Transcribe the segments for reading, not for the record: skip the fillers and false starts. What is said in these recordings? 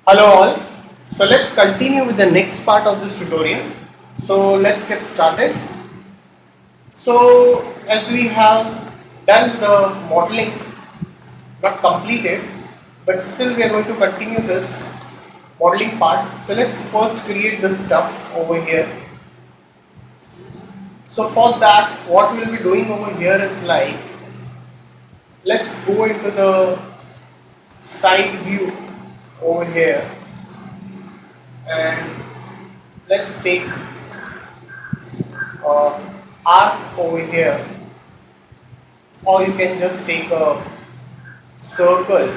Hello all. So let's continue with the next part of this tutorial. So let's get started. So as we have done the modeling, not completed, but still we are going to continue this modeling part. So let's first create this stuff over here. So for that, what we'll be doing over here is like, let's go into the side view over here and let's take arc over here, or you can just take a circle.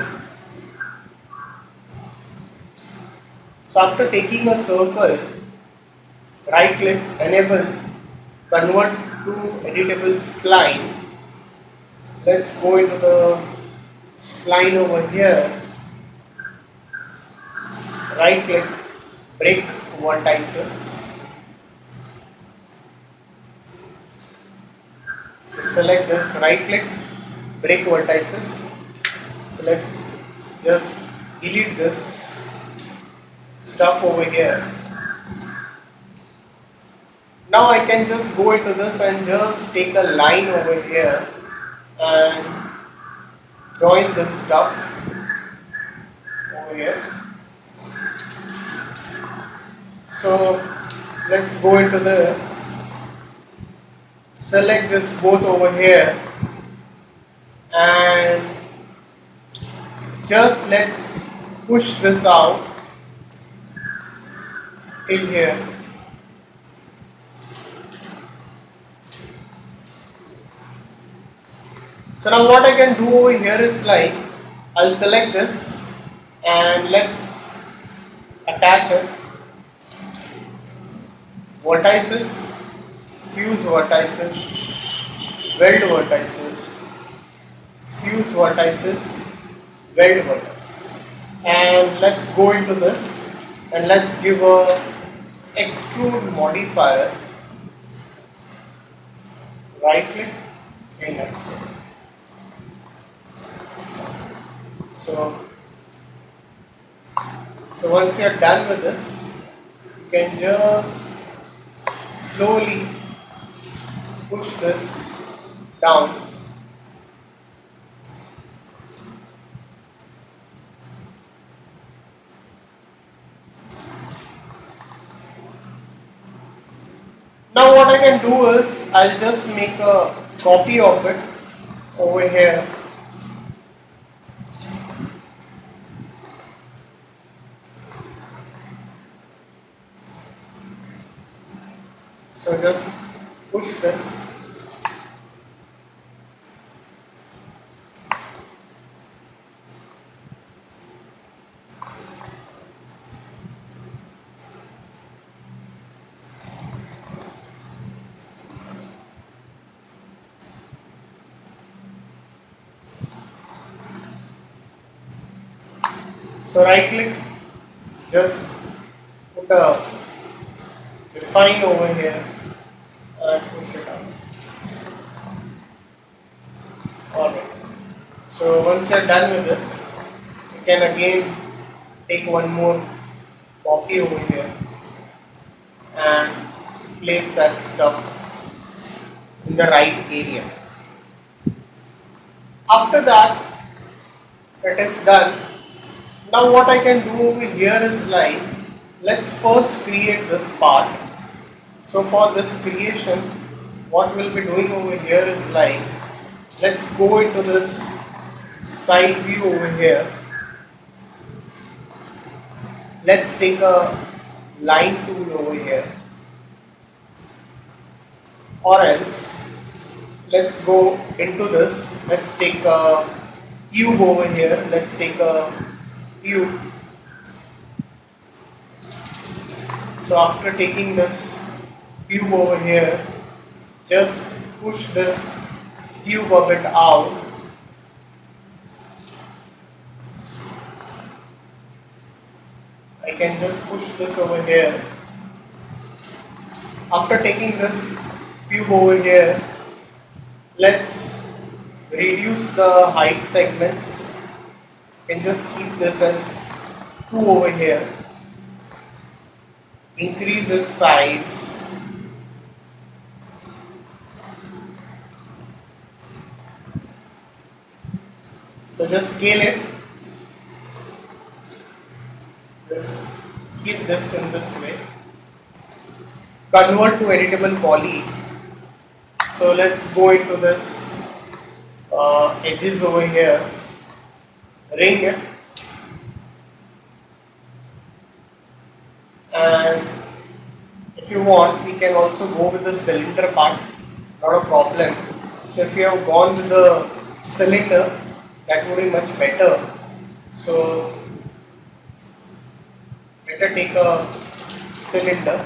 So after taking a circle, right click, enable, convert to editable spline. Let's go into the spline over here, right click, break vertices. So select this, right click, break vertices. So let's just delete this stuff over here. Now I can just go into this and just take a line over here and join this stuff over here. So let's go into this, select this both over here and just let's push this out till here. So now what I can do over here is like, I'll select this and let's attach it, vertices, fuse vertices, weld vertices, fuse vertices, weld vertices, and let's go into this and let's give a extrude modifier, right click and extrude. So once you are done with this, you can just slowly push this down. Now what I can do is, I'll just make a copy of it over here. So just push this. So right click, just put a define over here and push it out. Alright. So once you are done with this, you can again take one more copy over here and place that stuff in the right area. After that, it is done. Now what I can do over here is like, let's first create this part. So for this creation, what we'll be doing over here is like, let's go into this side view over here. Let's take a line tool over here, or else let's go into this. Let's take a cube over here. Let's take a cube. So after taking this cube over here, just push this cube a bit out. I can just push this over here. After taking this cube over here, let's reduce the height segments. You can just keep this as 2 over here, increase its size, so just scale it, just keep this in this way, convert to editable poly. So let's go into this edges over here, ring it, and if you want we can also go with the cylinder part, not a problem. So if you have gone with the cylinder, that would be much better. So better take a cylinder,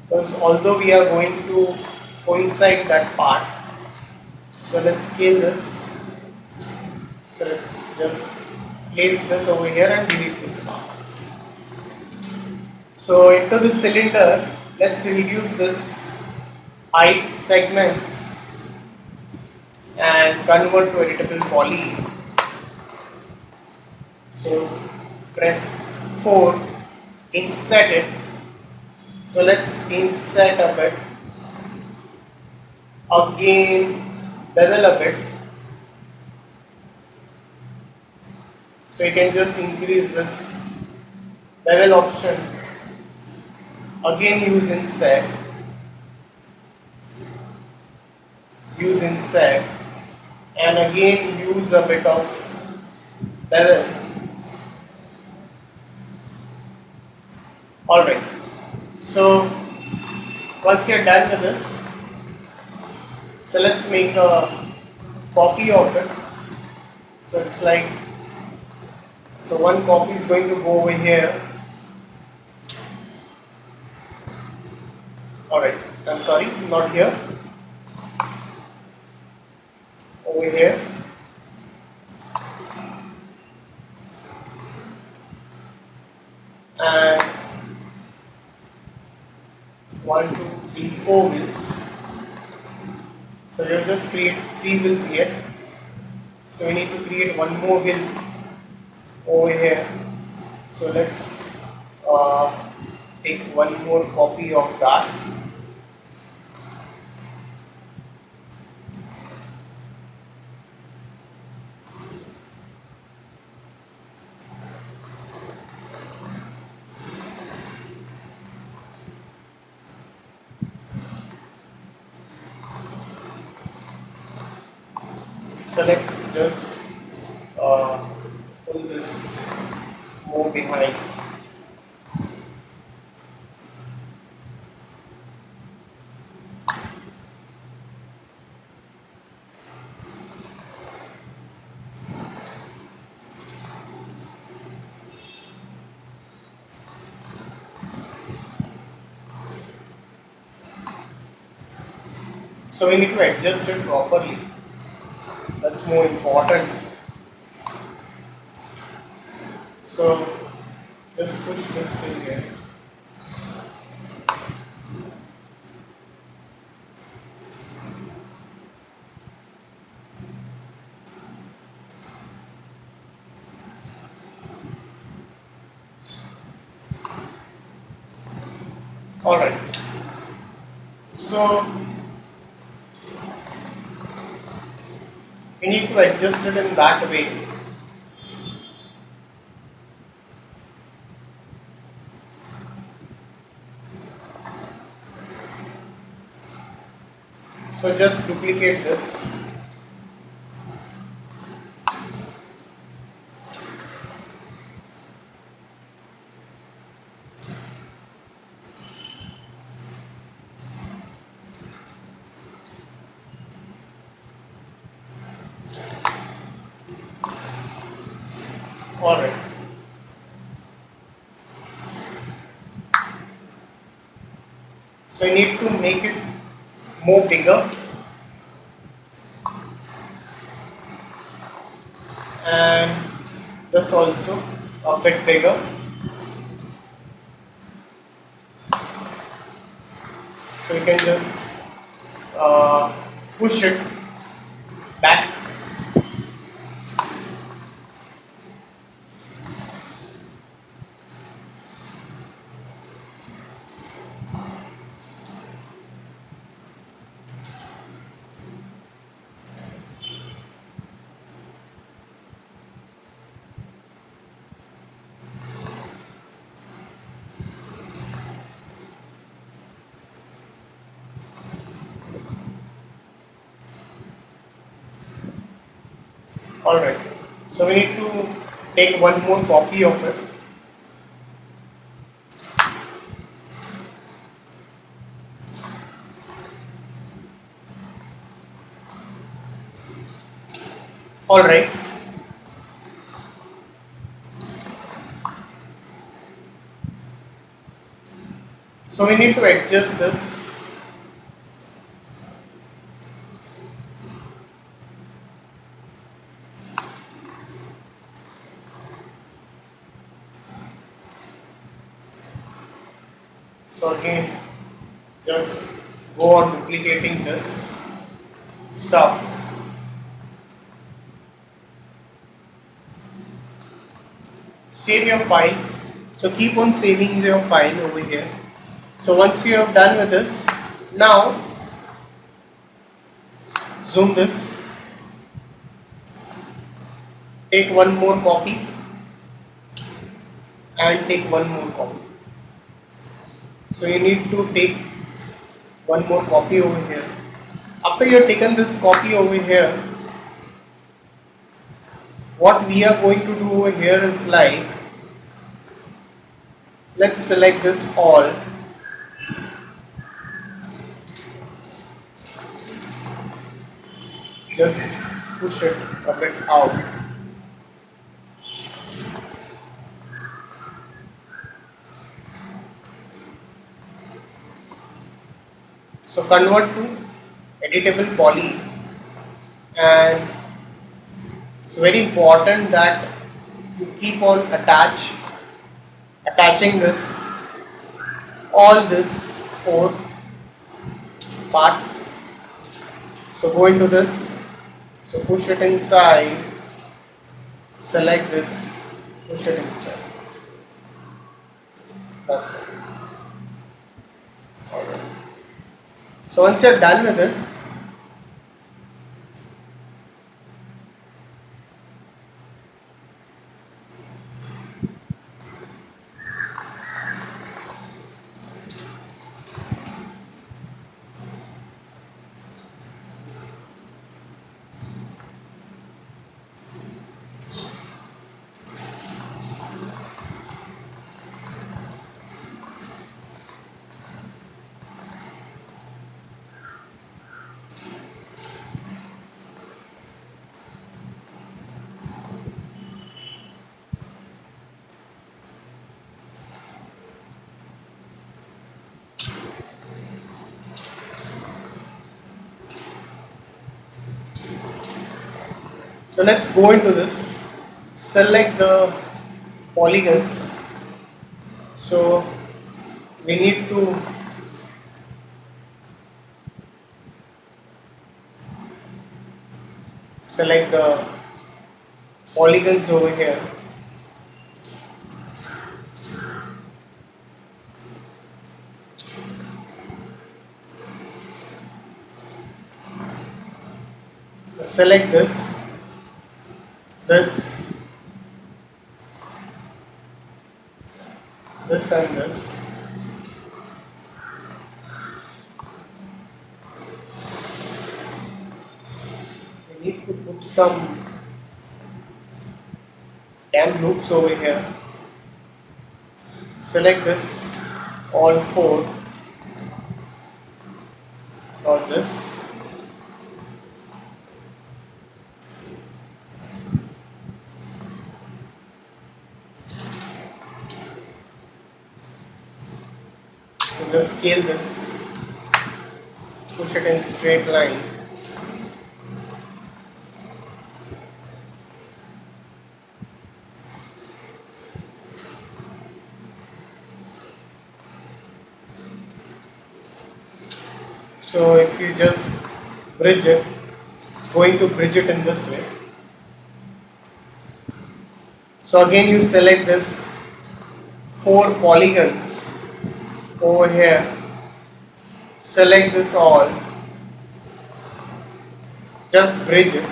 because although we are going to coincide that part, so let's scale this. So let's just place this over here and delete this part. So into the cylinder, let's reduce this height segments and convert to editable poly. So press 4, inset it. So let's inset a bit, again bevel a bit. So you can just increase this bevel option, again use inset, and again use a bit of bevel. Alright, so once you're done with this, so let's make a copy of it. So it's like, so one copy is going to go over here. Alright, I'm sorry, not here. Over here. And 1, 2, 3, 4 wheels. So you just create 3 wheels here. So we need to create one more wheel over here. So let's take one more copy of that. So let's just pull this more behind. So we need to adjust it properly. That's more important. So just push this till here. Alright. So we need to adjust it in that way. So just duplicate this. Alright. So you need to make it more bigger, and this also a bit bigger. So you can just push it back. Alright, so we need to take one more copy of it. Alright, so we need to adjust this. So again, just go on duplicating this stuff. Save your file. So keep on saving your file over here. So once you have done with this, now zoom this, take one more copy and take one more copy. So you need to take one more copy over here. After you have taken this copy over here, what we are going to do over here is like, let's select this all, just push it a bit out. So convert to editable poly, and it's very important that you keep on attaching this, all this four parts. So go into this, so push it inside, select this, push it inside. That's it. Alright. So once you're done with this, so let's go into this, select the polygons. So we need to select the polygons over here. Select this, this, this and this. We need to put some damn loops over here. Select this, all four, not this. So just scale this, push it in straight line. So if you just bridge it, it's going to bridge it in this way. So again you select this four polygons over here, select this all, just bridge it.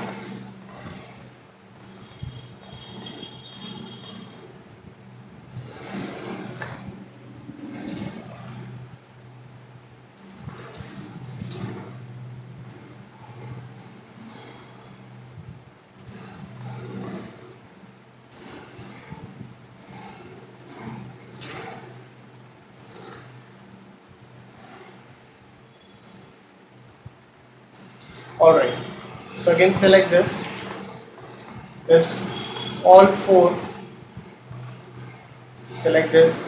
Alright, so again select this, all four, select this.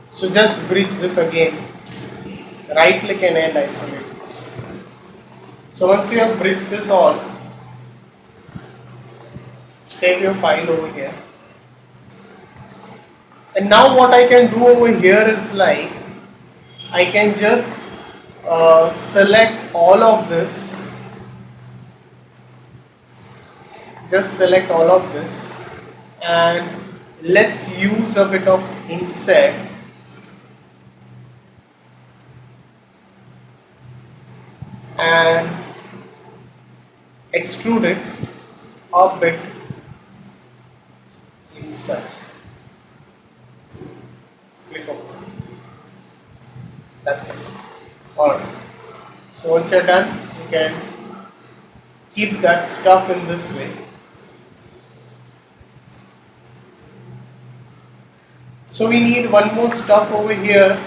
So just bridge this again, right click and end isolate this. So once you have bridged this all, save your file over here. And now what I can do over here is like, I can just select all of this, and let's use a bit of inset and extrude it a bit inside. Click OK. That's it. Alright. So once you're done, you can keep that stuff in this way. So we need one more stuff over here.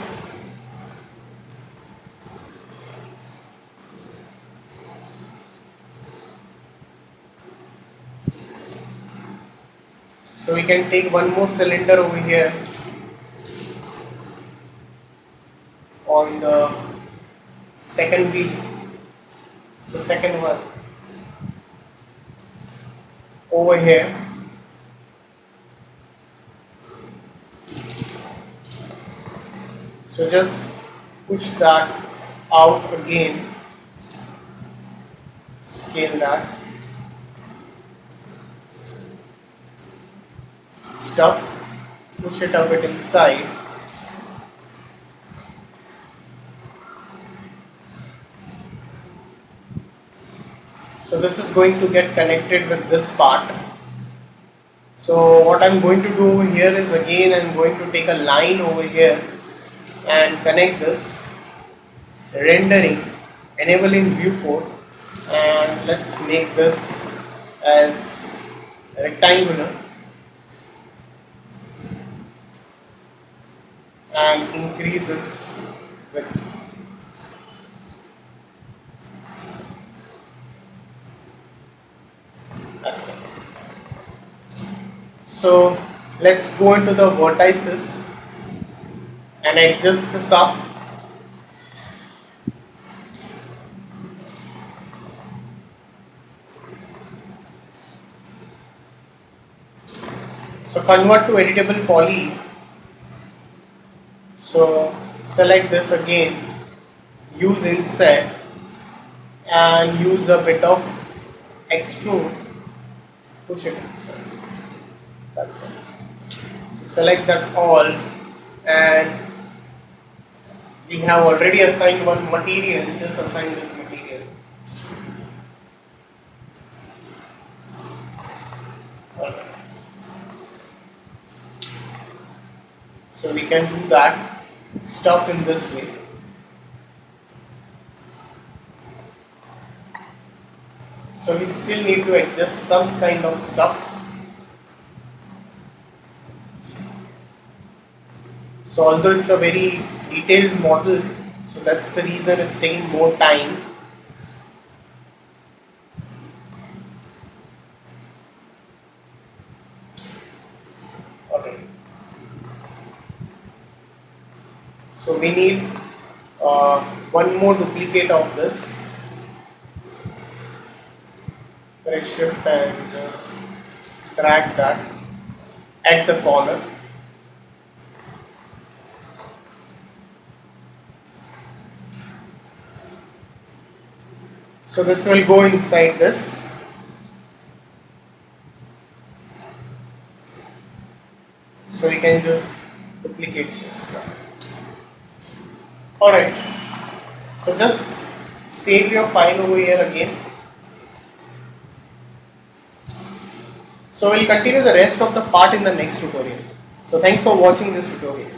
So we can take one more cylinder over here on the second wheel. So second one over here. So just push that out again, scale that, stuff, push it a bit inside. So this is going to get connected with this part. So what I'm going to do over here is again I'm going to take a line over here and connect this, rendering, enabling viewport, and let's make this as rectangular and increase its width. That's it. So let's go into the vertices and adjust this up. So convert to editable poly. So select this again, use inset and use a bit of extrude, push it inside. That's it. Select that all, and we have already assigned one material, just assign this material. Alright. So we can do that stuff in this way. So we still need to adjust some kind of stuff. So although it's a very detailed model, so that's the reason it's taking more time. Okay. So we need one more duplicate of this. Press shift and just drag that at the corner. So this will go inside this. So we can just duplicate this now. Alright. So just save your file over here again. So we'll continue the rest of the part in the next tutorial. So thanks for watching this tutorial.